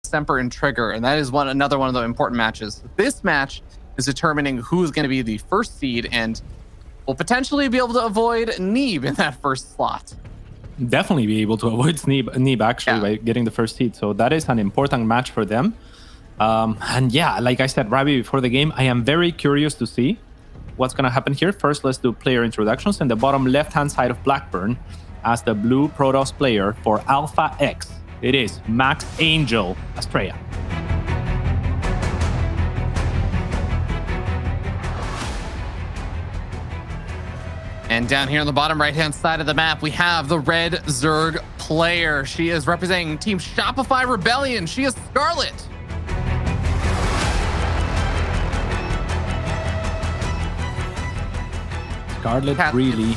Semper and Trigger, and that is another one of the important matches. This match is determining who's going to be the first seed and will potentially be able to avoid Neeb in that first slot. Definitely be able to avoid Neeb actually by getting the first seed. So that is an important match for them. And yeah, like I said, Ravi, before the game, I am very curious to see what's going to happen here. First, let's do player introductions. In the bottom left-hand side of Blackburn, as the blue Protoss player for Alpha X, it is Max Angel Astrea. And down here on the bottom right-hand side of the map, we have the red Zerg player. She is representing Team Shopify Rebellion. She is Scarlett. Scarlett really...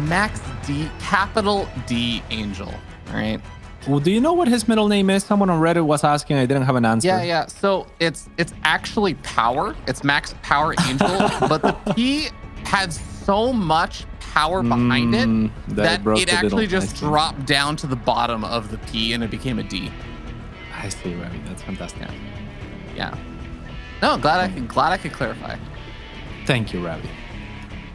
Max D, capital D Angel, all right? Well, do you know what his middle name is? Someone on Reddit was asking. I didn't have an answer. Yeah. So it's actually Power. It's Max Power Angel, but the P had so much power behind it that it actually just dropped down to the bottom of the P and it became a D. I see, Ravi. That's fantastic. Yeah. No, glad I could clarify. Thank you, Ravi.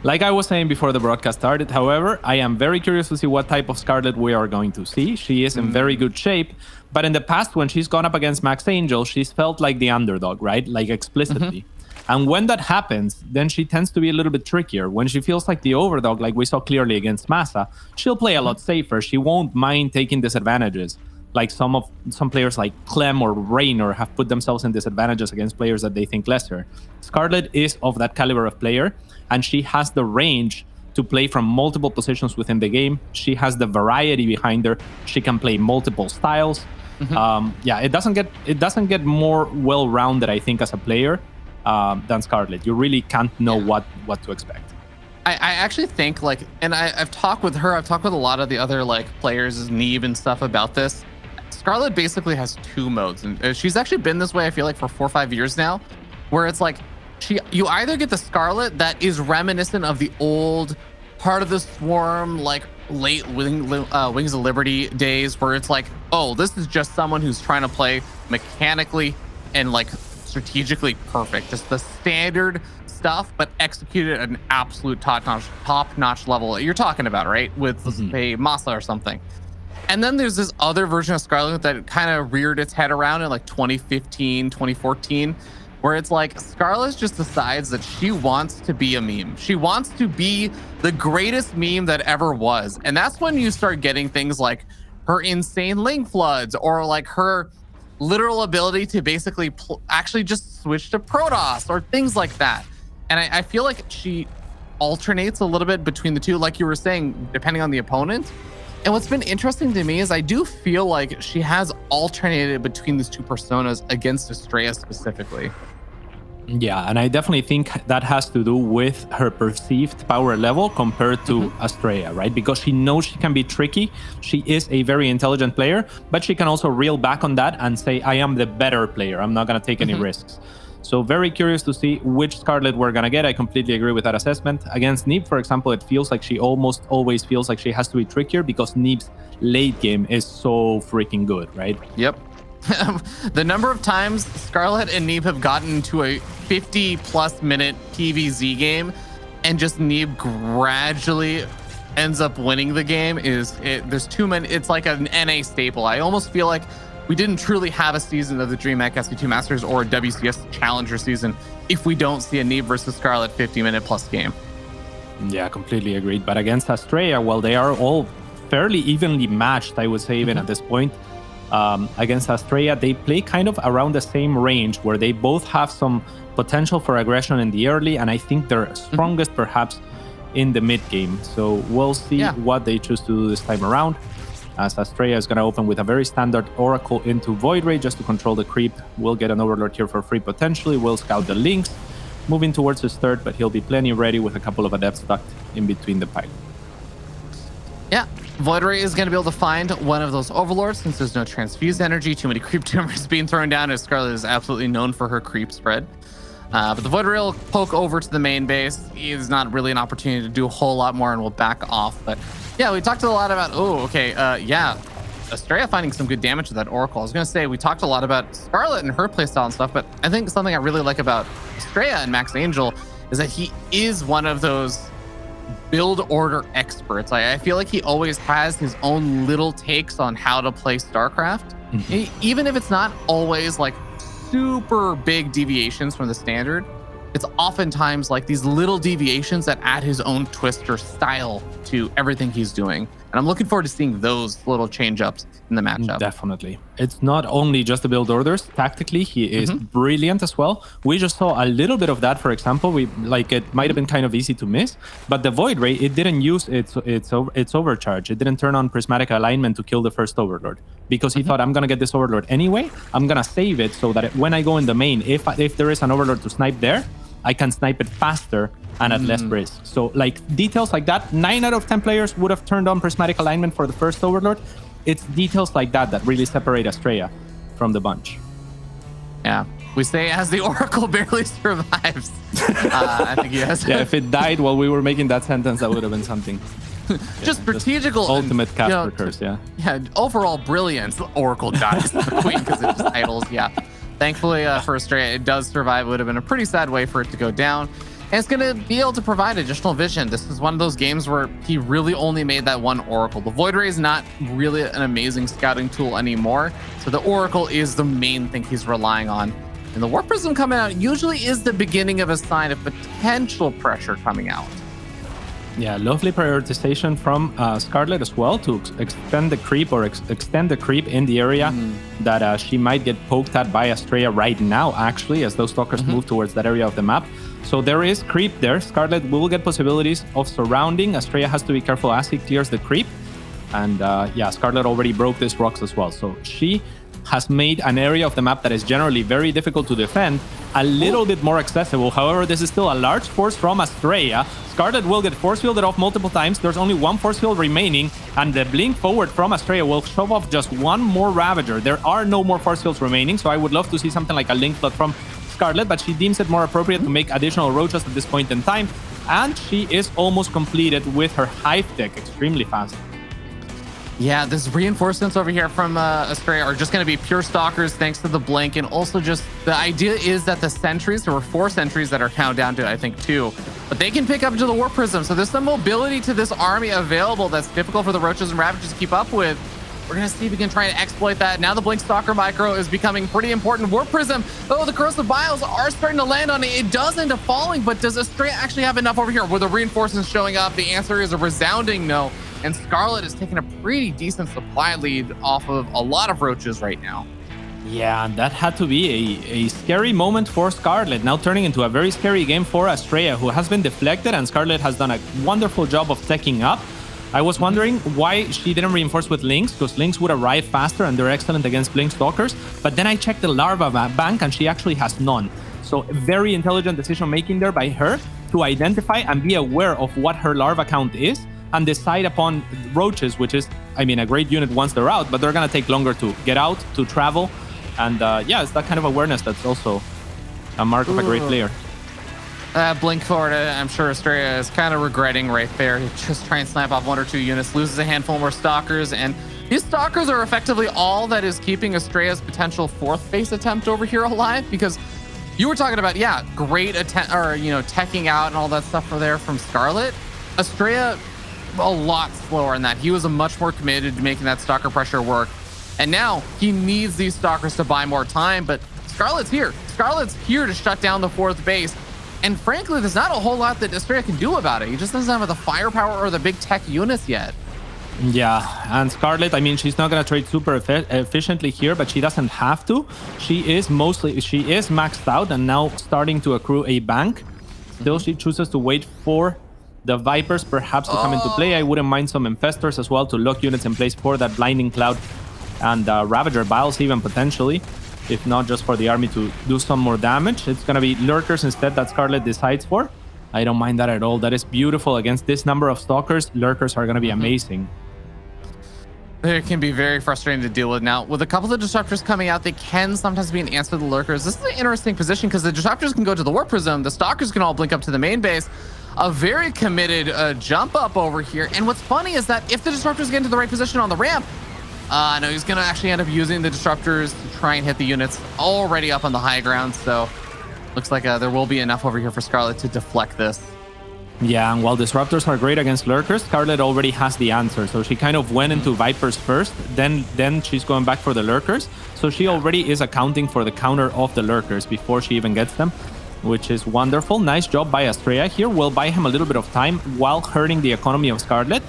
Like I was saying before the broadcast started, however, I am very curious to see what type of Scarlett we are going to see. She is in very good shape, but in the past, when she's gone up against Max Angel, she's felt like the underdog, right? Like explicitly. And when that happens, then she tends to be a little bit trickier. When she feels like the overdog, like we saw clearly against Massa, she'll play a lot safer. She won't mind taking disadvantages. Like some players like Clem or Raynor have put themselves in disadvantages against players that they think lesser. Scarlett is of that caliber of player, and she has the range to play from multiple positions within the game. She has the variety behind her. She can play multiple styles. Yeah, it doesn't get more well-rounded, I think, as a player than Scarlett. You really can't know what to expect. I actually think, like, and I've talked with her, I've talked with a lot of the other like players, Neeb and stuff about this. Scarlett basically has two modes, and she's actually been this way, I feel like, for 4 or 5 years now, where it's like you either get the Scarlett that is reminiscent of the old Heart of the Swarm, like late Wings of Liberty days, where it's like, oh, this is just someone who's trying to play mechanically and like strategically perfect, just the standard stuff, but executed at an absolute top-notch level you're talking about, right? With say Masa or something. And then there's this other version of Scarlett that kind of reared its head around in like 2015, 2014, where it's like Scarlett just decides that she wants to be a meme. She wants to be the greatest meme that ever was. And that's when you start getting things like her insane link floods, or like her literal ability to basically actually just switch to Protoss, or things like that. And I feel like she alternates a little bit between the two, like you were saying, depending on the opponent. And what's been interesting to me is I do feel like she has alternated between these two personas against Astrea specifically. Yeah, and I definitely think that has to do with her perceived power level compared to Astrea, right? Because she knows she can be tricky. She is a very intelligent player, but she can also reel back on that and say, I am the better player. I'm not going to take any risks. So very curious to see which Scarlett we're going to get. I completely agree with that assessment. Against Neeb, for example, it feels like she almost always feels like she has to be trickier because Neeb's late game is so freaking good, right? Yep. The number of times Scarlett and Neeb have gotten into a 50+ minute PvZ game and just Neeb gradually ends up winning the game there's too many. It's like an NA staple. I almost feel like we didn't truly have a season of the DreamHack SC2 Masters or a WCS Challenger season if we don't see a Neeb versus Scarlett 50-minute+ game. Yeah, completely agreed. But against Astrea, well, they are all fairly evenly matched, I would say, even at this point. Against Astrea, they play kind of around the same range where they both have some potential for aggression in the early, and I think they're strongest perhaps in the mid game. So we'll see what they choose to do this time around, as Astrea is going to open with a very standard Oracle into Void Ray just to control the creep. We'll get an Overlord here for free potentially. We'll scout the links, moving towards his third, but he'll be plenty ready with a couple of Adepts stuck in between the pile. Yeah, Void Ray is going to be able to find one of those Overlords since there's no transfused energy, too many creep tumors being thrown down, as Scarlett is absolutely known for her creep spread. But the Void Ray will poke over to the main base. It's not really an opportunity to do a whole lot more, and we'll back off. But yeah, we talked a lot about, yeah, Astrea finding some good damage with that Oracle. I was going to say, we talked a lot about Scarlett and her playstyle and stuff, but I think something I really like about Astrea and Max Angel is that he is one of those build order experts. I feel like he always has his own little takes on how to play StarCraft. Even if it's not always like super big deviations from the standard, it's oftentimes like these little deviations that add his own twist or style to everything he's doing. And I'm looking forward to seeing those little change-ups in the matchup. Definitely. It's not only just the build orders. Tactically, he is brilliant as well. We just saw a little bit of that, for example. It might have been kind of easy to miss, but the Void Ray, it didn't use its overcharge. It didn't turn on prismatic alignment to kill the first Overlord because he thought, I'm going to get this Overlord anyway. I'm going to save it so that when I go in the main, if there is an Overlord to snipe there, I can snipe it faster and at less risk. So like details like that, 9 out of 10 players would have turned on prismatic alignment for the first Overlord. It's details like that that really separate Astrea from the bunch. Yeah, we say as the Oracle barely survives. I think he has. Yeah, if it died while we were making that sentence, that would have been something. Just strategical. Ultimate Casper curse, yeah. Yeah, overall brilliance. The Oracle dies the queen because it just idles, yeah. Thankfully for Astrea, it does survive. It would have been a pretty sad way for it to go down. And it's going to be able to provide additional vision. This is one of those games where he really only made that one Oracle. The Void Ray is not really an amazing scouting tool anymore. So the Oracle is the main thing he's relying on. And the Warp Prism coming out usually is the beginning of a sign of potential pressure coming out. Yeah, lovely prioritization from Scarlett as well to extend the creep or extend the creep in the area that she might get poked at by Astrea right now, actually, as those stalkers move towards that area of the map. So there is creep there. Scarlett will get possibilities of surrounding. Astrea has to be careful as he clears the creep. And yeah, Scarlett already broke these rocks as well. So she has made an area of the map that is generally very difficult to defend a little bit more accessible. However, this is still a large force from Astrea. Scarlett will get force fielded off multiple times. There's only one force field remaining, and the blink forward from Astrea will shove off just one more Ravager. There are no more force fields remaining, so I would love to see something like a link flood from Scarlett, but she deems it more appropriate to make additional roaches at this point in time, and she is almost completed with her Hive deck extremely fast. Yeah, this reinforcements over here from Astrea are just going to be pure stalkers thanks to the blink, and also just the idea is that the sentries, there were 4 sentries that are now down to I think 2, but they can pick up into the Warp Prism, so there's some mobility to this army available that's difficult for the Roaches and Ravagers to keep up with. We're going to see if we can try and exploit that. Now the Blink Stalker micro is becoming pretty important. Warp Prism, oh, the Corrosive Biles are starting to land on it. It does end up falling, but does Astrea actually have enough over here? Were the reinforcements showing up? The answer is a resounding no. And Scarlett is taking a pretty decent supply lead off of a lot of Roaches right now. Yeah, that had to be a scary moment for Scarlett, now turning into a very scary game for Astrea, who has been deflected, and Scarlett has done a wonderful job of teching up. I was wondering why she didn't reinforce with Lynx, because Lynx would arrive faster and they're excellent against Blink Stalkers, but then I checked the Larva bank and she actually has none. So very intelligent decision making there by her to identify and be aware of what her Larva count is, and decide upon Roaches, which is, I mean, a great unit once they're out, but they're going to take longer to get out, to travel. And yeah, it's that kind of awareness that's also a mark of a great player. Blink forward, I'm sure Astrea is kind of regretting right there. Just try and snap off 1 or 2 units, loses a handful more Stalkers, and these Stalkers are effectively all that is keeping Astrea's potential 4th phase attempt over here alive, because you were talking about, yeah, great attempt, or, you know, teching out and all that stuff for there from Scarlett. Astrea, a lot slower in that. He was much more committed to making that Stalker pressure work. And now he needs these Stalkers to buy more time, but Scarlett's here. Scarlett's here to shut down the 4th base. And frankly, there's not a whole lot that Astrea can do about it. He just doesn't have the firepower or the big tech units yet. Yeah, and Scarlett, I mean, she's not going to trade super efficiently here, but she doesn't have to. She is maxed out and now starting to accrue a bank. Still, she chooses to wait for the Vipers perhaps to come into play. I wouldn't mind some Infestors as well to lock units in place for that Blinding Cloud and Ravager Biles even potentially, if not just for the army to do some more damage. It's going to be Lurkers instead that Scarlett decides for. I don't mind that at all. That is beautiful. Against this number of Stalkers, Lurkers are going to be amazing. It can be very frustrating to deal with. Now, with a couple of Disruptors coming out, they can sometimes be an answer to the Lurkers. This is an interesting position because the Disruptors can go to the Warp Prism. The Stalkers can all blink up to the main base. A very committed jump up over here. And what's funny is that if the Disruptors get into the right position on the ramp, No, he's going to actually end up using the disruptors to try and hit the units already up on the high ground. So looks like there will be enough over here for Scarlett to deflect this. Yeah, and while disruptors are great against lurkers, Scarlett already has the answer. So she kind of went into Vipers first, then she's going back for the lurkers. So she already is accounting for the counter of the lurkers before she even gets them, which is wonderful. Nice job by Astrea here. Will buy him a little bit of time while hurting the economy of Scarlett.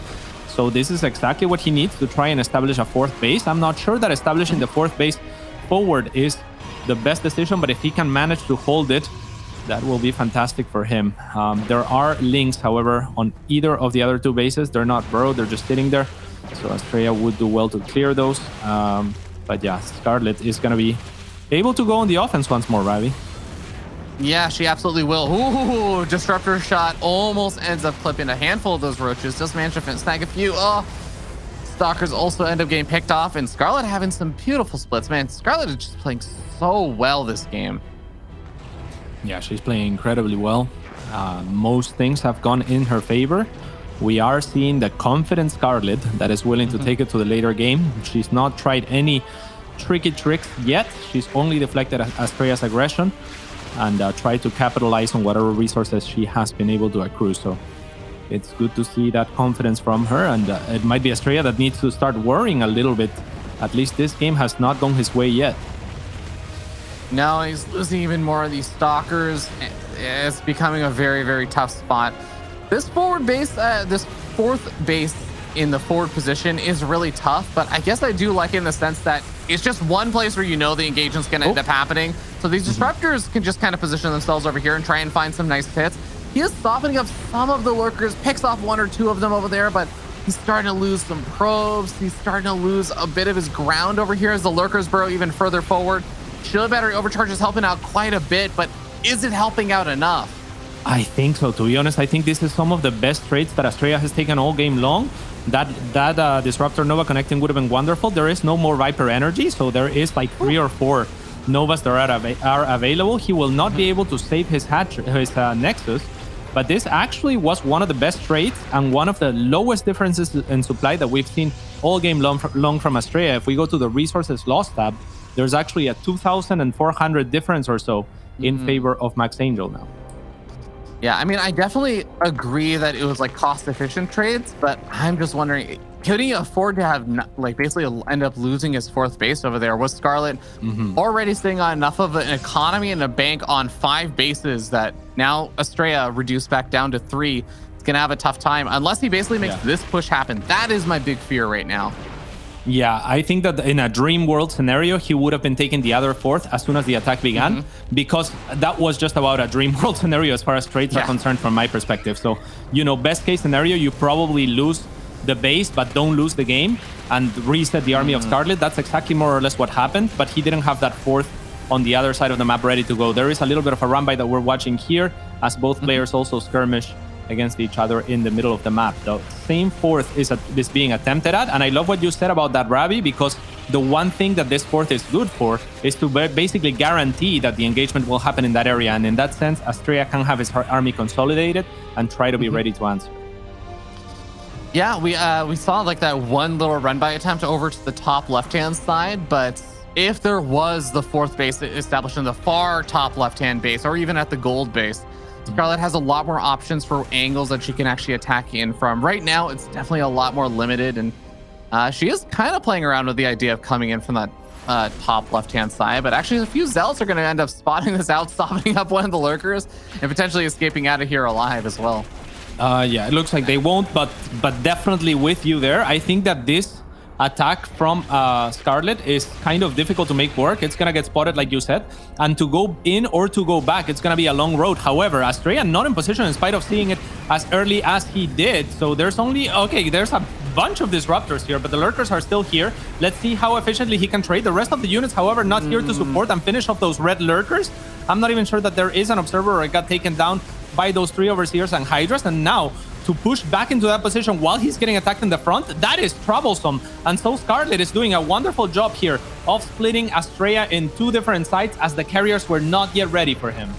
So this is exactly what he needs to try and establish a fourth base. I'm not sure that establishing the fourth base forward is the best decision, but if he can manage to hold it, that will be fantastic for him. There are links, however, on either of the other two bases. They're not burrowed, they're just sitting there. So Astrea would do well to clear those. But yeah, Scarlett is going to be able to go on the offense once more, Ravi. Yeah, she absolutely will. Ooh, disruptor shot almost ends up clipping a handful of those roaches. Just managed to snag a few. Oh, Stalkers also end up getting picked off, and Scarlett having some beautiful splits. Man, Scarlett is just playing so well this game. Yeah, she's playing incredibly well. Most things have gone in her favor. We are seeing the confident Scarlett that is willing to take it to the later game. She's not tried any tricky tricks yet. She's only deflected Astrea's aggression and tried to capitalize on whatever resources she has been able to accrue. So it's good to see that confidence from her. And it might be Astrea that needs to start worrying a little bit. At least this game has not gone his way yet. Now he's losing even more of these stalkers. It's becoming a very, very tough spot. This forward base, this fourth base in the forward position is really tough, but I guess I do like it in the sense that it's just one place where you know the engagement's going to end up happening. So these disruptors can just kind of position themselves over here and try and find some nice hits. He is softening up some of the lurkers, picks off one or two of them over there, but he's starting to lose some probes. He's starting to lose a bit of his ground over here as the lurkers burrow even further forward. Shield battery overcharge is helping out quite a bit, but is it helping out enough? I think so. To be honest, I think this is some of the best trades that Astrea has taken all game long. That Disruptor Nova connecting would have been wonderful. There is no more Viper energy, so there is like 3 or 4 Novas that are available. He will not be able to save his Nexus, but this actually was one of the best trades and one of the lowest differences in supply that we've seen all game long from Astrea. If we go to the resources lost tab, there's actually a 2,400 difference or so in favor of Max Angel now. Yeah, I mean, I definitely agree that it was like cost-efficient trades, but I'm just wondering, could he afford to have like basically end up losing his fourth base over there? Was Scarlett already sitting on enough of an economy and a bank on 5 bases that now Astrea reduced back down to 3? It's gonna have a tough time unless he basically makes this push happen. That is my big fear right now. Yeah, I think that in a dream world scenario, he would have been taking the other fourth as soon as the attack began, because that was just about a dream world scenario as far as trades are concerned from my perspective. So, you know, best case scenario, you probably lose the base, but don't lose the game and reset the army of Scarlett. That's exactly more or less what happened, but he didn't have that fourth on the other side of the map ready to go. There is a little bit of a run-by that we're watching here as both players also skirmish against each other in the middle of the map. The same fourth is being attempted at, and I love what you said about that, Ravi, because the one thing that this fourth is good for is to basically guarantee that the engagement will happen in that area, and in that sense, Astrea can have his army consolidated and try to be ready to answer. Yeah, we saw like that one little run-by attempt over to the top left-hand side, but if there was the fourth base established in the far top left-hand base, or even at the gold base, Scarlett has a lot more options for angles that she can actually attack in from. Right now, it's definitely a lot more limited, and she is kind of playing around with the idea of coming in from that top left-hand side, but actually a few Zealots are going to end up spotting this out, softening up one of the lurkers, and potentially escaping out of here alive as well. Yeah, it looks like they won't, but definitely with you there. I think that this attack from Scarlett is kind of difficult to make work. It's gonna get spotted, like you said, and to go in or to go back, it's gonna be a long road. However, Astrea not in position in spite of seeing it as early as he did. So there's only, okay, there's a bunch of disruptors here, but the lurkers are still here. Let's see how efficiently he can trade. The rest of the units, however, not here to support and finish off those red lurkers. I'm not even sure that there is an observer, or it got taken down by those 3 overseers and hydras, and now to push back into that position while he's getting attacked in the front, that is troublesome. And so Scarlett is doing a wonderful job here of splitting Astrea in 2 different sides as the carriers were not yet ready for him.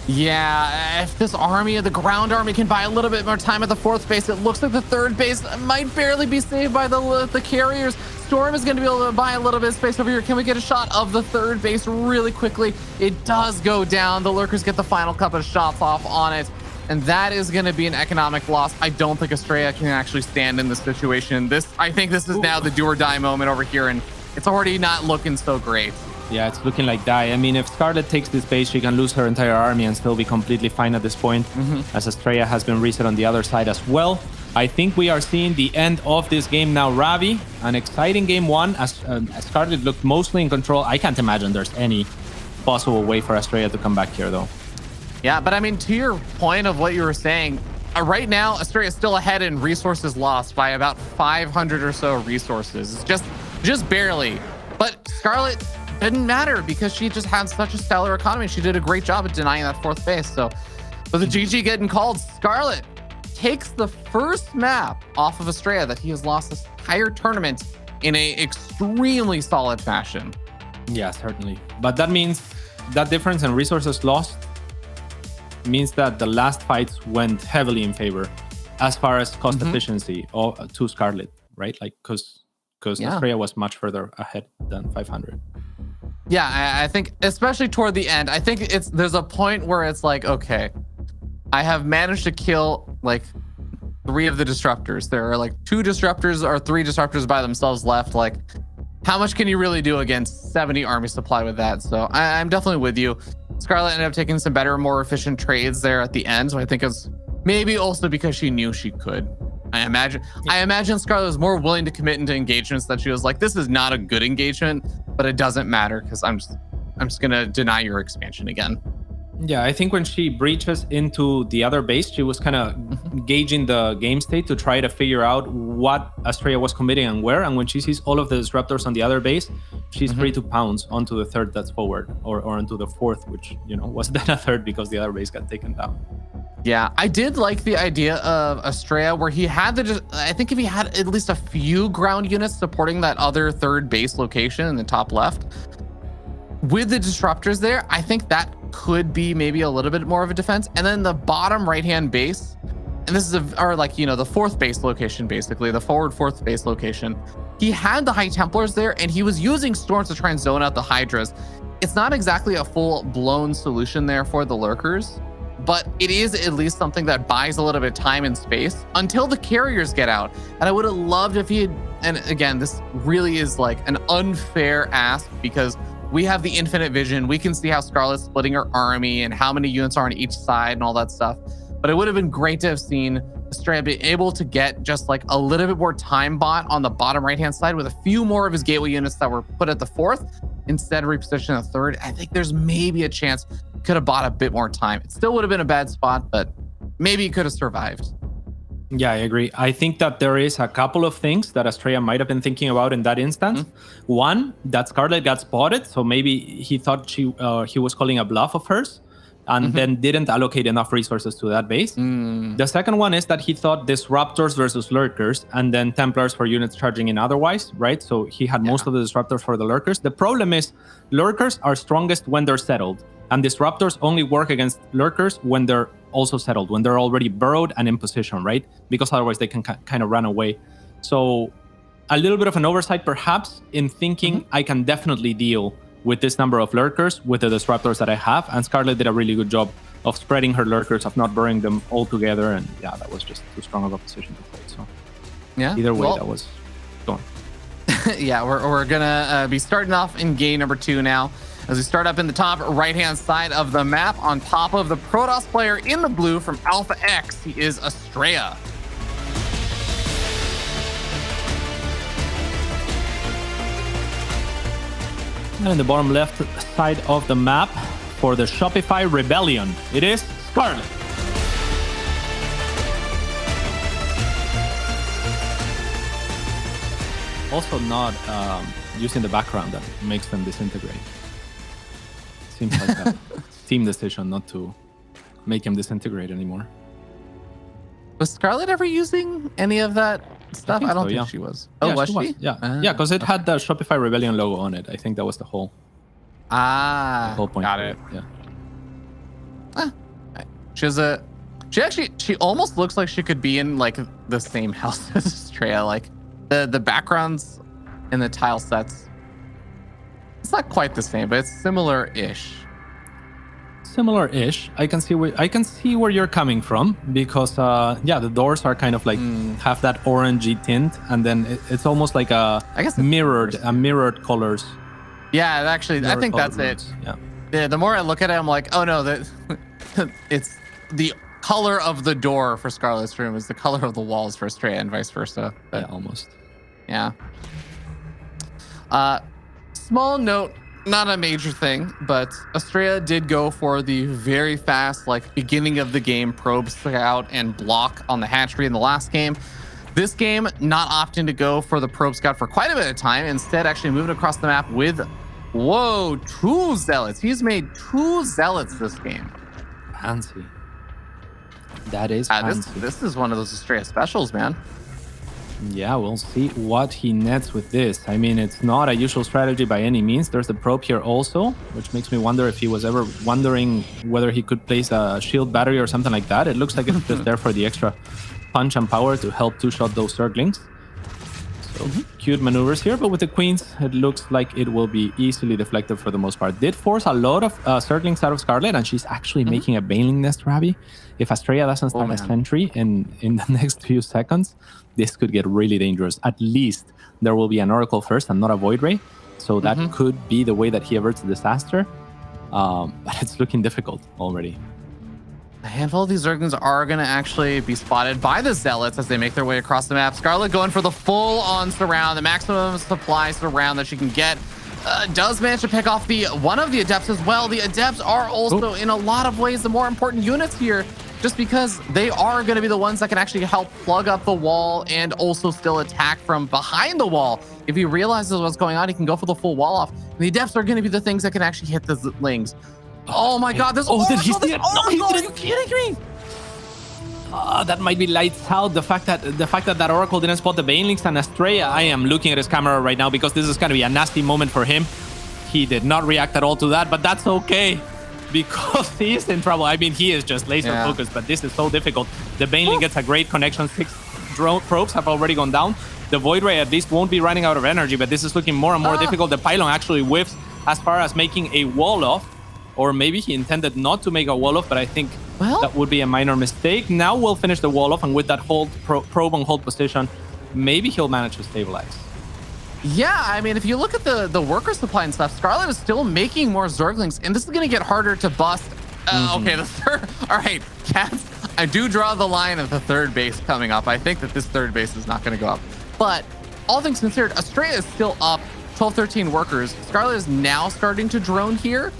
Yeah, if this army, the ground army, can buy a little bit more time at the 4th base, it looks like the 3rd base might barely be saved by the carriers. Storm is going to be able to buy a little bit of space over here. Can we get a shot of the 3rd base really quickly? It does go down. The lurkers get the final couple of shots off on it, and that is going to be an economic loss. I don't think Astrea can actually stand in this situation. I think this is now the do or die moment over here, and it's already not looking so great. Yeah, it's looking like die. I mean, if Scarlett takes this base, she can lose her entire army and still be completely fine at this point, as Astrea has been reset on the other side as well. I think we are seeing the end of this game now, Ravi. An exciting game one, as Scarlett looked mostly in control. I can't imagine there's any possible way for Astrea to come back here, though. Yeah, but I mean, to your point of what you were saying, right now, Astrea is still ahead in resources lost by about 500 or so resources. It's just barely. But Scarlett didn't matter because she just had such a stellar economy. She did a great job at denying that 4th base. So with the GG getting called, Scarlett takes the first map off of Astrea that he has lost this entire tournament in a extremely solid fashion. Yeah, certainly. But that means that difference in resources lost means that the last fights went heavily in favor as far as cost efficiency to Scarlett, right? Like, because Astrea was much further ahead than 500. Yeah, I think especially toward the end, I think there's a point where it's like, okay, I have managed to kill like 3 of the disruptors. There are like 2 disruptors or 3 disruptors by themselves left. Like, how much can you really do against 70 army supply with that? So I'm definitely with you. Scarlett ended up taking some better, more efficient trades there at the end. So I think it's maybe also because she knew she could. I imagine Scarlett was more willing to commit into engagements that she was like, this is not a good engagement, but it doesn't matter because I'm just gonna deny your expansion again. Yeah, I think when she breaches into the other base, she was kind of gauging the game state to try to figure out what Astrea was committing and where. And when she sees all of the disruptors on the other base, she's free to pounce onto the 3rd that's forward or onto the 4th, which, was then a 3rd because the other base got taken down. Yeah, I did like the idea of Astrea where he had I think if he had at least a few ground units supporting that other 3rd base location in the top left, with the disruptors there, I think that could be maybe a little bit more of a defense. And then the bottom right-hand base, and this is the 4th base location, basically, the forward 4th base location. He had the High Templars there, and he was using storms to try and zone out the Hydras. It's not exactly a full-blown solution there for the lurkers, but it is at least something that buys a little bit of time and space until the carriers get out. And I would have loved if he had, and again, this really is like an unfair ask because we have the infinite vision. We can see how Scarlett's splitting her army and how many units are on each side and all that stuff. But it would have been great to have seen Astrea be able to get just like a little bit more time bought on the bottom right-hand side with a few more of his gateway units that were put at the 4th instead of repositioning the 3rd. I think there's maybe a chance he could have bought a bit more time. It still would have been a bad spot, but maybe he could have survived. Yeah, I agree. I think that there is a couple of things that Astrea might have been thinking about in that instance. One, that Scarlett got spotted, so maybe he thought he was calling a bluff of hers, and then didn't allocate enough resources to that base. The second one is that he thought disruptors versus lurkers, and then Templars for units charging in otherwise, right? So he had most of the disruptors for the lurkers. The problem is lurkers are strongest when they're settled, and disruptors only work against lurkers when they're also settled, when they're already burrowed and in position, right? Because otherwise they can kind of run away. So a little bit of an oversight perhaps in thinking I can definitely deal with this number of lurkers with the disruptors that I have, and Scarlett did a really good job of spreading her lurkers, of not burying them all together, and yeah, that was just too strong of a position to play. So yeah, either way, that was gone. Yeah, we're gonna be starting off in game number 2 now. As we start up in the top right-hand side of the map, on top of the Protoss player in the blue from Alpha X, he is Astrea. And in the bottom left side of the map, for the Shopify Rebellion, it is Scarlett. Also not using the background that makes them disintegrate. Seems like a team decision not to make him disintegrate anymore. Was Scarlett ever using any of that stuff? I don't think she was. Oh, yeah, was she? Yeah, yeah, because it had the Shopify Rebellion logo on it. I think that was the whole the whole point. Got it. Yeah. She almost looks like she could be in like the same house as Astrea. Like the backgrounds and the tile sets. It's not quite the same, but it's similar-ish. Similar-ish. I can see where you're coming from because the doors are kind of like have that orangey tint, and then it's almost like I guess mirrored colors. Yeah, actually, I think that's it. Yeah. The more I look at it, I'm like, oh no, that it's the color of the door for Scarlett's room is the color of the walls for Astrea and vice versa. But, yeah, almost. Yeah. Small note, not a major thing, but Astrea did go for the very fast, like, beginning of the game probe scout and block on the hatchery in the last game. This game, not opting to go for the probe scout for quite a bit of time, instead actually moving across the map with, whoa, 2 zealots. He's made 2 zealots this game. Fancy. That is fancy. This is one of those Astrea specials, man. Yeah, we'll see what he nets with this. I mean, it's not a usual strategy by any means. There's the probe here also, which makes me wonder if he was ever wondering whether he could place a shield battery or something like that. It looks like it's just there for the extra punch and power to help two-shot those Zerglings. So cute maneuvers here, but with the queens, it looks like it will be easily deflected for the most part. Did force a lot of Zerglings out of Scarlett, and she's actually making a Baneling nest, Ravi. If Astrea doesn't start a sentry in the next few seconds, this could get really dangerous. At least there will be an Oracle first and not a Void Ray. So that could be the way that he averts the disaster. But it's looking difficult already. A handful of these Zerglings are going to actually be spotted by the Zealots as they make their way across the map. Scarlett going for the full-on surround, the maximum supply surround that she can get. Does manage to pick off one of the Adepts as well. The Adepts are also, in a lot of ways, the more important units here, just because they are going to be the ones that can actually help plug up the wall and also still attack from behind the wall. If he realizes what's going on, he can go for the full wall off. And the Adepts are going to be the things that can actually hit the Zerglings. Oh my god, this did he see it? No, he didn't. Are you kidding me? That might be lights out. The fact that Oracle didn't spot the Banelings and Astrea. I am looking at his camera right now because this is going to be a nasty moment for him. He did not react at all to that, but that's okay because he is in trouble. I mean, he is just laser focused, but this is so difficult. The Baneling gets a great connection. 6 drone probes have already gone down. The Void Ray at least won't be running out of energy, but this is looking more and more difficult. The Pylon actually whiffs as far as making a wall off. Or maybe he intended not to make a wall off, but I think that would be a minor mistake. Now we'll finish the wall off, and with that hold probe on hold position, maybe he'll manage to stabilize. Yeah, I mean, if you look at the worker supply and stuff, Scarlett is still making more Zerglings, and this is going to get harder to bust. Okay, the third. All right, Cats, I do draw the line of the third base coming up. I think that this third base is not going to go up. But all things considered, Astrea is still up 12, 13 workers. Scarlett is now starting to drone here.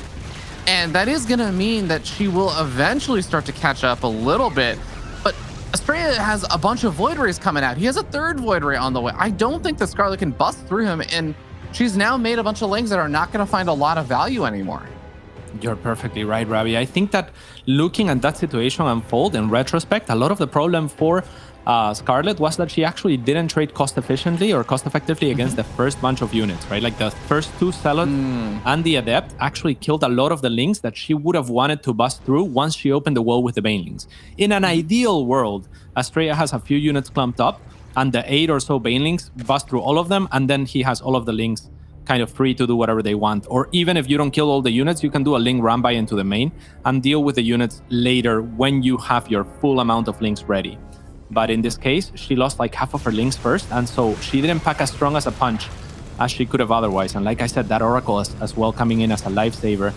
And that is going to mean that she will eventually start to catch up a little bit. But Astrea has a bunch of Void Rays coming out. He has a third Void Ray on the way. I don't think that Scarlett can bust through him. And she's now made a bunch of lanes that are not going to find a lot of value anymore. You're perfectly right, Ravi. I think that looking at that situation unfold in retrospect, a lot of the problem for Scarlett was that she actually didn't trade cost efficiently or cost effectively against the first bunch of units, right? Like the first 2 Zealots and the Adept actually killed a lot of the links that she would have wanted to bust through once she opened the wall with the Banelings. In an ideal world, Astrea has a few units clumped up and the 8 or so Banelings bust through all of them, and then he has all of the links kind of free to do whatever they want. Or even if you don't kill all the units, you can do a link run by into the main and deal with the units later when you have your full amount of links ready. But in this case, she lost like half of her links first, and so she didn't pack as strong as a punch as she could have otherwise. And like I said, that Oracle as well coming in as a lifesaver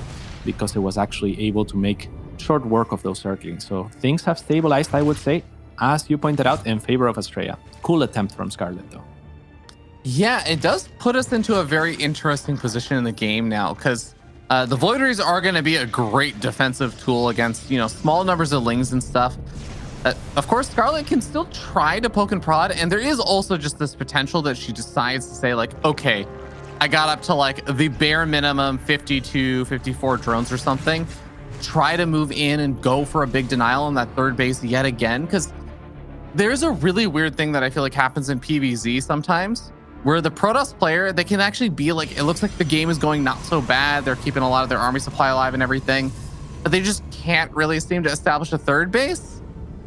because it was actually able to make short work of those Zerglings. So things have stabilized, I would say, as you pointed out, in favor of Astrea. Cool attempt from Scarlett, though. Yeah, it does put us into a very interesting position in the game now because the Void Rays are going to be a great defensive tool against, small numbers of lings and stuff. Of course, Scarlett can still try to poke and prod, and there is also just this potential that she decides to say, like, okay, I got up to like the bare minimum 52, 54 drones or something. Try to move in and go for a big denial on that third base yet again, because there's a really weird thing that I feel like happens in PvZ sometimes, where the Protoss player, they can actually be like, it looks like the game is going not so bad. They're keeping a lot of their army supply alive and everything. but they just can't really seem to establish a third base.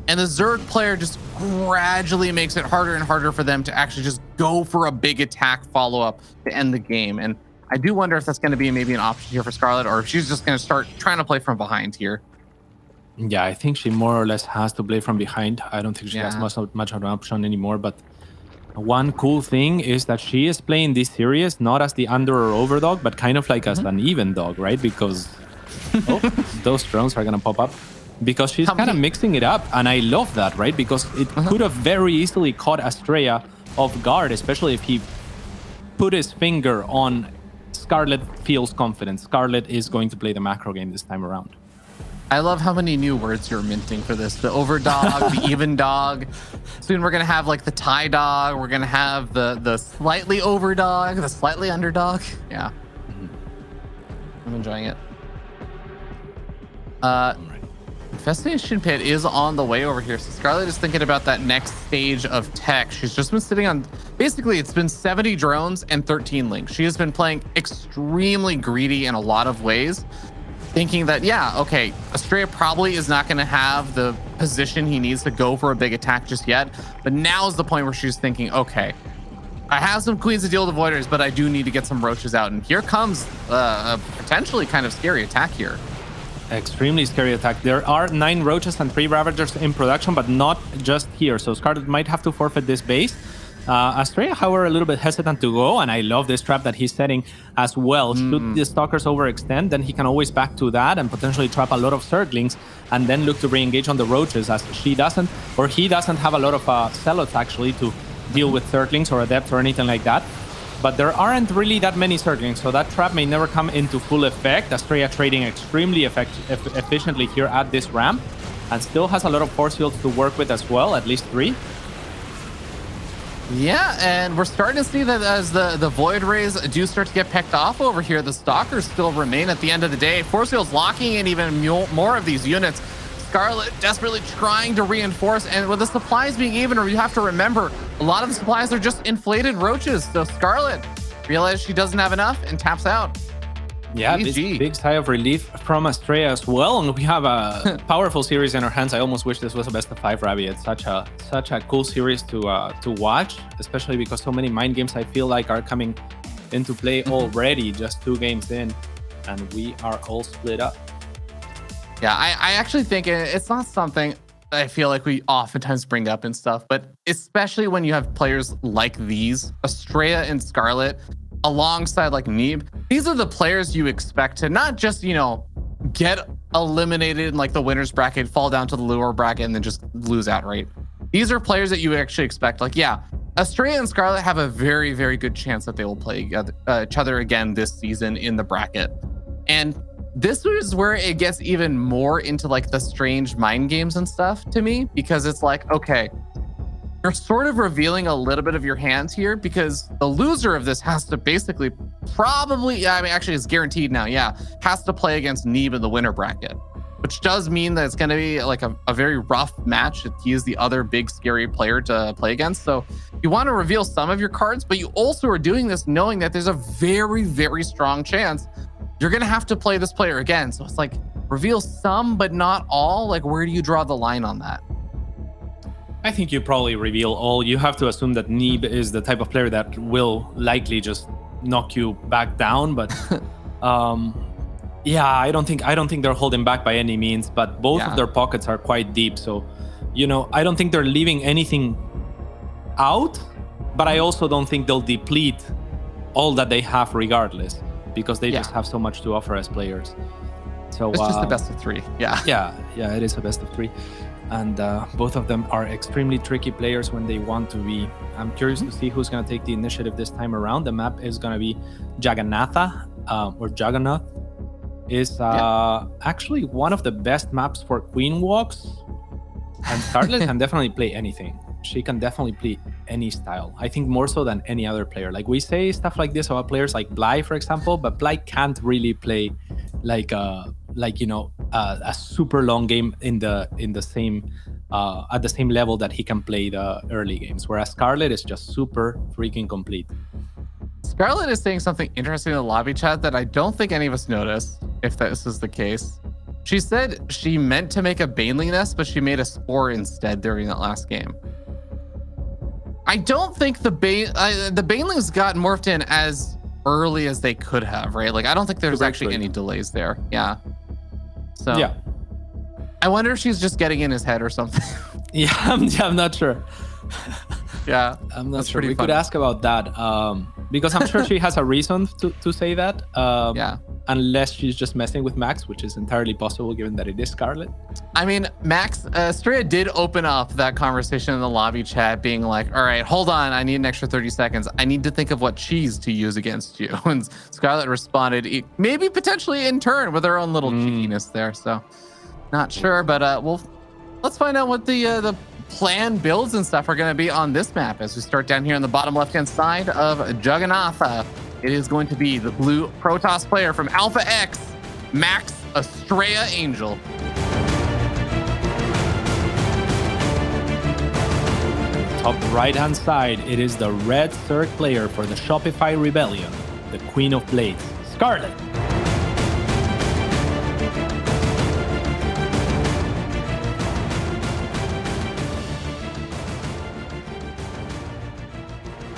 And the Zerg player just gradually makes it harder and harder for them to actually just go for a big attack follow-up to end the game. And I do wonder if that's going to be maybe an option here for Scarlett, or if she's just going to start trying to play from behind here. Yeah, I think she more or less has to play from behind. I don't think she has much of an option anymore. But one cool thing is that she is playing this series not as the under or over dog, but kind of like as an even dog, right? Because those drones are going to pop up. Because she's kind of mixing it up, and I love that, right? Because it could have very easily caught Astrea off guard, especially if he put his finger on Scarlett feels confident. Scarlett is going to play the macro game this time around. I love how many new words you're minting for this. The overdog, the even dog. Soon we're going to have like the tie dog. We're going to have the slightly overdog, the slightly underdog. Yeah. I'm enjoying it. Infestation Pit is on the way over here. So Scarlett is thinking about that next stage of tech. She's just been sitting on, basically it's been 70 drones and 13 links. She has been playing extremely greedy in a lot of ways, thinking that, yeah, okay, Astrea probably is not going to have the position he needs to go for a big attack just yet. But now is the point where she's thinking, okay, I have some Queens to deal with Avoiders, but I do need to get some Roaches out. And here comes a potentially kind of scary attack here. Extremely scary attack. There are 9 Roaches and 3 Ravagers in production, but not just here. So Scarlett might have to forfeit this base. Astrea, however, a little bit hesitant to go, and I love this trap that he's setting as well. Should the Stalkers overextend, then he can always back to that and potentially trap a lot of Zerglings, and then look to re-engage on the Roaches, as she doesn't, or he doesn't have a lot of Zealots actually to deal with Zerglings or Adepts or anything like that. But there aren't really that many Zerglings, so that trap may never come into full effect. Astrea trading extremely efficiently here at this ramp, and still has a lot of force fields to work with as well, at least 3. Yeah, and we're starting to see that as the Void Rays do start to get picked off over here, the Stalkers still remain at the end of the day. Force fields locking in even more of these units. Scarlett desperately trying to reinforce, and with the supplies being even, you have to remember, a lot of the supplies are just inflated Roaches. So Scarlett realizes she doesn't have enough and taps out. Yeah, big sigh of relief from Astrea as well. And we have a powerful series in our hands. I almost wish this was a best of 5, Ravi. It's such a cool series to watch, especially because so many mind games I feel like are coming into play already, just 2 games in, and we are all split up. Yeah, I actually think it's not something I feel like we oftentimes bring up and stuff, but especially when you have players like these, Astrea and Scarlett, alongside like Neeb, these are the players you expect to not just, get eliminated in like the winner's bracket, fall down to the lower bracket, and then just lose outright. These are players that you actually expect. Like, yeah, Astrea and Scarlett have a very, very good chance that they will play each other again this season in the bracket. And this is where it gets even more into like the strange mind games and stuff to me, because it's like, okay, you're sort of revealing a little bit of your hands here, because the loser of this has to basically actually it's guaranteed now, has to play against Neeb in the winner bracket, which does mean that it's going to be like a very rough match. He is the other big scary player to play against. So you want to reveal some of your cards, but you also are doing this knowing that there's a very, very strong chance you're going to have to play this player again. So it's like, reveal some, but not all. Like, where do you draw the line on that? I think you probably reveal all. You have to assume that Neeb is the type of player that will likely just knock you back down. But I don't think they're holding back by any means. But both of their pockets are quite deep. So, I don't think they're leaving anything out. But I also don't think they'll deplete all that they have regardless, because they just have so much to offer as players. So it's just the best of 3. Yeah, it is a best of 3. And both of them are extremely tricky players when they want to be. I'm curious to see who's going to take the initiative this time around. The map is going to be Jagannatha, or Juggernaut. Is actually one of the best maps for Queen walks. And Scarlett can definitely play anything. She can definitely play any style. I think more so than any other player. Like, we say stuff like this about players like Bly, for example, but Bly can't really play a super long game in the same at the same level that he can play the early games. Whereas Scarlett is just super freaking complete. Scarlett is saying something interesting in the lobby chat that I don't think any of us noticed, if this is the case. She said she meant to make a Baneling nest, but she made a spore instead during that last game. I don't think the Banelings got morphed in as early as they could have, right? Like, I don't think there's actually any delays there. Yeah. So yeah, I wonder if she's just getting in his head or something. yeah, I'm not sure. Yeah, I'm not that's sure. pretty We funny. could ask about that because I'm sure she has a reason to say that. Yeah. Unless she's just messing with Max, which is entirely possible given that it is Scarlett. I mean, Max, Astrea did open up that conversation in the lobby chat being like, all right, hold on. I need an extra 30 seconds. I need to think of what cheese to use against you. And Scarlett responded, maybe potentially in turn with her own little cheekiness there. So not sure, but let's find out what the planned builds and stuff are going to be on this map as we start down here on the bottom left-hand side of Juggernaut. It is going to be the blue Protoss player from Alpha X, Max Astrea Angel. Top right-hand side, it is the red Zerg player for the Shopify Rebellion, the Queen of Blades, Scarlett.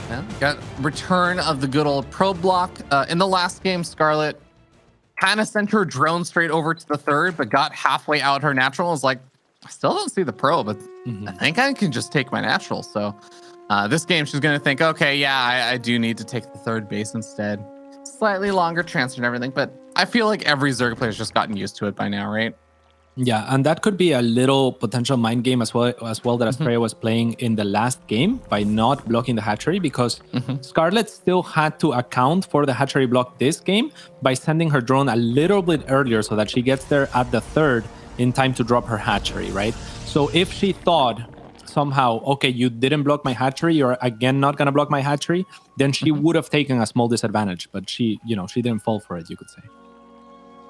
Yeah, got return of the good old probe block. In the last game, Scarlett kind of sent her drone straight over to the third, but got halfway out her natural. Was like, I still don't see the probe, but I think I can just take my natural. So this game, she's going to think, okay, yeah, I do need to take the third base instead. Slightly longer transfer and everything, but I feel like every Zerg player's just gotten used to it by now, right? Yeah, and that could be a little potential mind game as well that Astrea was playing in the last game by not blocking the hatchery, because Scarlett still had to account for the hatchery block this game by sending her drone a little bit earlier so that she gets there at the third in time to drop her hatchery, right? So if she thought somehow, okay, you didn't block my hatchery, you're again not gonna block my hatchery, then she would have taken a small disadvantage, but she didn't fall for it, you could say.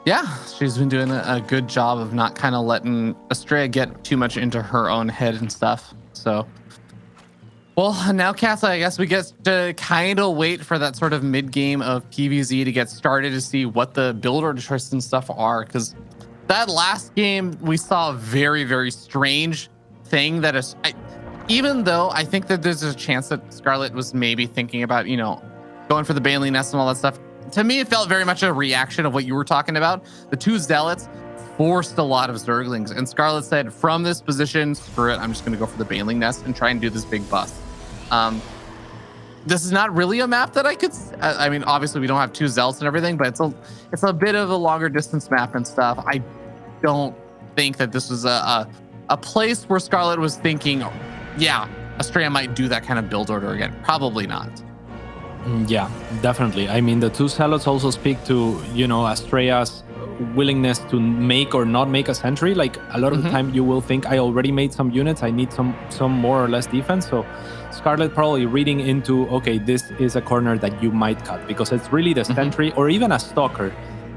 Yeah, she's been doing a good job of not kind of letting Astrea get too much into her own head and stuff. So, well, now, Cass, I guess we get to kind of wait for that sort of mid-game of PvZ to get started to see what the build order choices and stuff are. Because that last game, we saw a very, very strange thing that is... even though I think that there's a chance that Scarlett was maybe thinking about, going for the Baneling nest and all that stuff. To me, it felt very much a reaction of what you were talking about. The two Zealots forced a lot of Zerglings, and Scarlett said, from this position, screw it, I'm just going to go for the Baneling nest and try and do this big bust. This is not really a map that I could... I mean, obviously, we don't have two Zealots and everything, but it's a bit of a longer distance map and stuff. I don't think that this was a place where Scarlett was thinking, yeah, Astrea might do that kind of build order again. Probably not. Yeah, definitely. I mean, the two Zealots also speak to, Astrea's willingness to make or not make a sentry. Like, a lot of the time you will think, I already made some units, I need some more or less defense. So Scarlett probably reading into, okay, this is a corner that you might cut, because it's really the sentry or even a stalker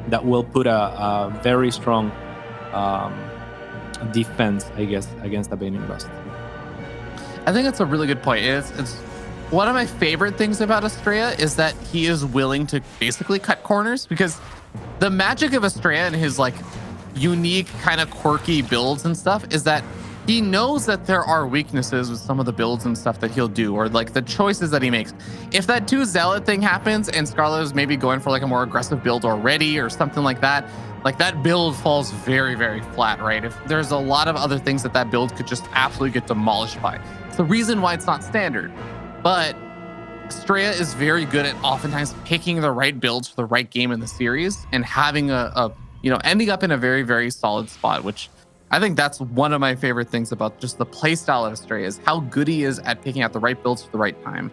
that will put a very strong defense, I guess, against the Baneling Bust. I think that's a really good point. It's one of my favorite things about Astrea is that he is willing to basically cut corners, because the magic of Astrea and his like unique kind of quirky builds and stuff is that he knows that there are weaknesses with some of the builds and stuff that he'll do, or like the choices that he makes. If that two Zealot thing happens and Scarlett is maybe going for like a more aggressive build already or something like that build falls very, very flat, right? If there's a lot of other things that build could just absolutely get demolished by. It's the reason why it's not standard. But Astrea is very good at oftentimes picking the right builds for the right game in the series and having ending up in a very, very solid spot, which I think that's one of my favorite things about just the playstyle of Astrea is how good he is at picking out the right builds for the right time.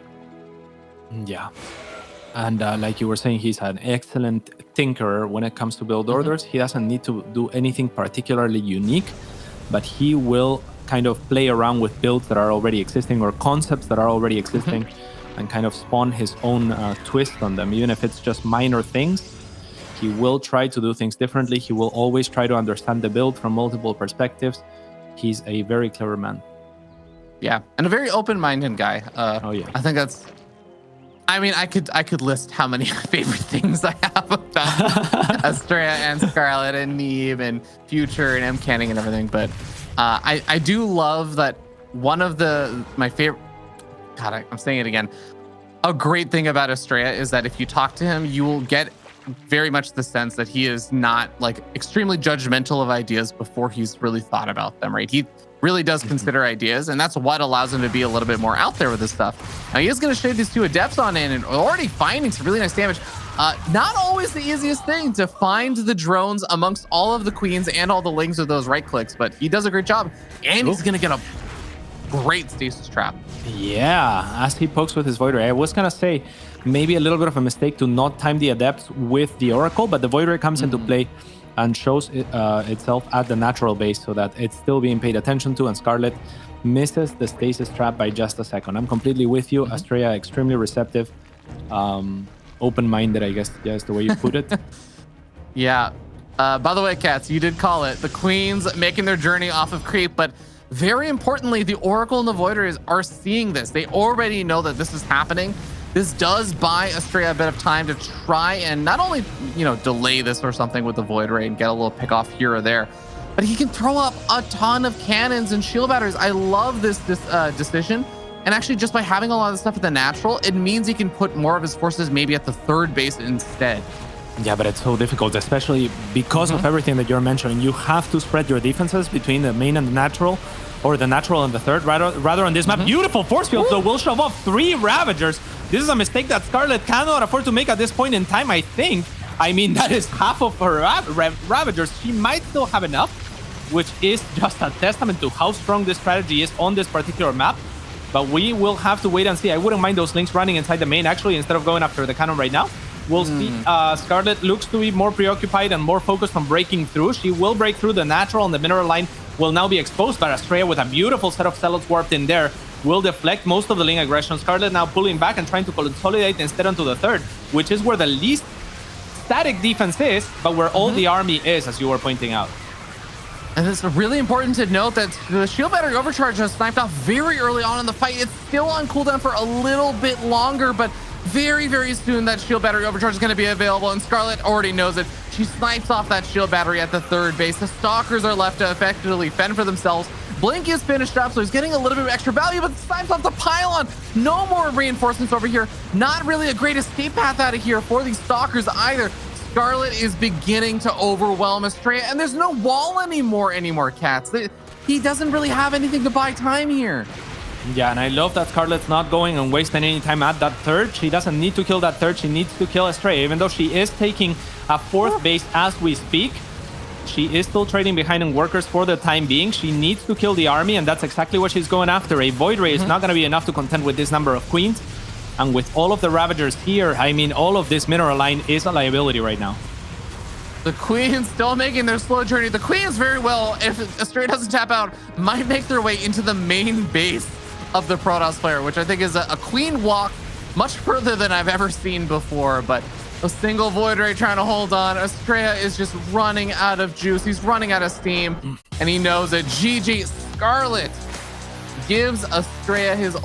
Yeah. And like you were saying, he's an excellent thinker when it comes to build orders. He doesn't need to do anything particularly unique, but he will kind of play around with builds that are already existing or concepts that are already existing and kind of spawn his own twist on them. Even if it's just minor things, he will try to do things differently. He will always try to understand the build from multiple perspectives. He's a very clever man. Yeah, and a very open-minded guy. Oh yeah, I think that's I mean, I could list how many favorite things I have about Astrea and Scarlett and Neve and Future and MCanning and everything, but I do love that one of my favorite. God, I'm saying it again. A great thing about Astrea is that if you talk to him, you will get very much the sense that he is not like extremely judgmental of ideas before he's really thought about them, right? He really does consider ideas, and that's what allows him to be a little bit more out there with this stuff. Now he is going to shade these 2 adepts on in and already finding some really nice damage. Not always the easiest thing to find the drones amongst all of the queens and all the lings of those right clicks, but he does a great job, and he's going to get a great stasis trap. Yeah, as he pokes with his Void Ray. I was gonna say maybe a little bit of a mistake to not time the adepts with the Oracle, but the Void Ray comes into play and shows itself at the natural base so that it's still being paid attention to, and Scarlett misses the stasis trap by just a second. I'm completely with you. Astrea, extremely receptive, open-minded, I guess, is the way you put it. Yeah. By the way, Cats, you did call it. The queens making their journey off of creep, but very importantly, the Oracle and the Void Rays are seeing this. They already know that this is happening. This does buy Astrea a bit of time to try and not only, delay this or something with the Void Ray and get a little pick off here or there, but he can throw up a ton of cannons and shield batteries. I love this decision. And actually, just by having a lot of the stuff at the natural, it means he can put more of his forces maybe at the 3rd base instead. Yeah, but it's so difficult, especially because of everything that you're mentioning. You have to spread your defenses between the main and the natural, or the natural and the 3rd, rather on this map. Beautiful force field, though, will shove off 3 Ravagers. This is a mistake that Scarlett cannot afford to make at this point in time, I think. I mean, that is half of her Ravagers. She might still have enough, which is just a testament to how strong this strategy is on this particular map. But we will have to wait and see. I wouldn't mind those links running inside the main, actually, instead of going after the cannon right now. We'll see. Scarlett looks to be more preoccupied and more focused on breaking through. She will break through the natural, and the mineral line will now be exposed. But Astrea, with a beautiful set of zealots warped in there, will deflect most of the link aggression. Scarlett now pulling back and trying to consolidate instead onto the 3rd, which is where the least static defense is, but where all the army is, as you were pointing out. And it's really important to note that the shield battery overcharge was sniped off very early on in the fight. It's still on cooldown for a little bit longer, but very, very soon that shield battery overcharge is going to be available, and Scarlett already knows it. She snipes off that shield battery at the 3rd base. The Stalkers are left to effectively fend for themselves. Blink is finished up, so he's getting a little bit of extra value, but snipes off the pylon. No more reinforcements over here. Not really a great escape path out of here for these Stalkers either. Scarlett is beginning to overwhelm Astrea, and there's no wall anymore, Cats. He doesn't really have anything to buy time here. Yeah, and I love that Scarlett's not going and wasting any time at that 3rd. She doesn't need to kill that 3rd. She needs to kill Astrea, even though she is taking a 4th base as we speak. She is still trading behind in workers for the time being. She needs to kill the army, and that's exactly what she's going after. A Void Ray is not going to be enough to contend with this number of queens. And with all of the Ravagers here, I mean, all of this mineral line is a liability right now. The Queens still making their slow journey. The Queens very well, if Astrea doesn't tap out, might make their way into the main base of the Protoss player, which I think is a Queen walk much further than I've ever seen before. But a single Void Ray trying to hold on. Astrea is just running out of juice. He's running out of steam, and he knows that GG Scarlett gives Astrea his